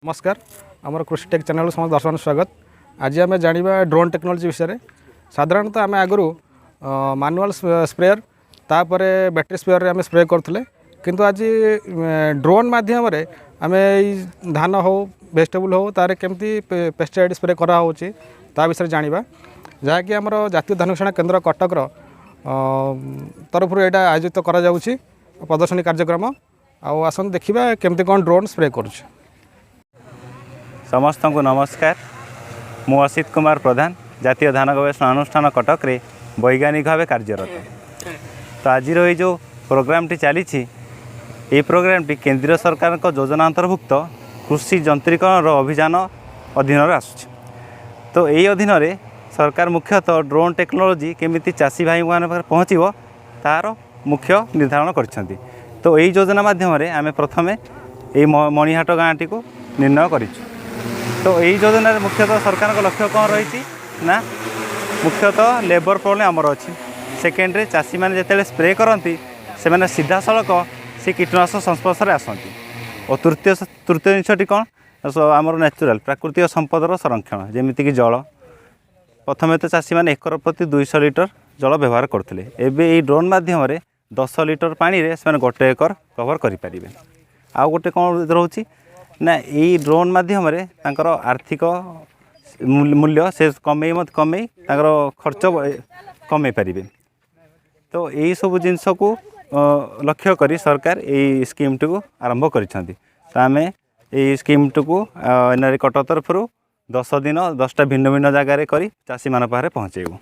नमस्कार आमर कृषि टेक चैनल समस्त दर्शक स्वागत। आज आम जाना ड्रोन टेक्नोलोजी विषय। साधारणतः आम आगु मैनुअल स्प्रेयर तापर बैटरी स्प्रेयर आम स्प्रे करते किंतु आज ड्रोन माध्यम आम धान हो वेजिटेबल हो तार केमती पेस्टिसाइड स्प्रे कराऊँच ता विषय जाना जहाँकि आम जातीय धान गवेषणा केन्द्र कटकर तरफ यहाँ आयोजित करा प्रदर्शनी कार्यक्रम आसन देखा केमती कौन ड्रोन स्प्रे करुँच। समस्त को नमस्कार। मु असित कुमार प्रधान जातीय धान गवेषणा अनुष्ठान कटक रे वैज्ञानिक भाव कार्यरत। तो आज जो प्रोग्राम टी चली ये प्रोग्राम टी केंद्र सरकार को योजना अंतर्भुक्त कृषि यंत्रीकरण अभियान अधीन आसुच। तो यही अधीन रे सरकार मुख्यतः ड्रोन टेक्नोलोजी केमिति चाषी भाई मान पहुँचो तार मुख्य निर्धारण कर। तो यही योजना माध्यम आम प्रथमे ये मणिहाट गाँटी को निर्णय करूँ। तो यही योजना मुख्यतः सरकार का लक्ष्य कौन रही ना मुख्यतः लेबर प्रॉब्लम आमर अच्छी। सेकेंडरे चाषी मैंने जिते स्प्रे करती से सीधा सड़क से कीटनाशक संस्पर्श में आसती। और तृतीय जिनटी कौन आमर नेचुराल प्राकृतिक संपदर संरक्षण जमीक जल। प्रथमे तो चाषी मैंने एकर प्रति 200 लिटर जल व्यवहार करते एवं ड्रोन मध्यम 10 लिटर पानी से गोटे एकर कवर करें। आउ गोटे कौन रोचे ना यही ड्रोन मध्यम आर्थिक मूल्य से कमे खर्च कमे पारे। तो यही सब जिनस को लक्ष्य करी सरकार यही स्कीम टी को आरंभ करिसेंती। तो आम यही स्कीम टी को कटक तरफ 10 दिन 10टा भिन्न भिन्न जगार कर चाषी मान पाखे पहुँचेबू।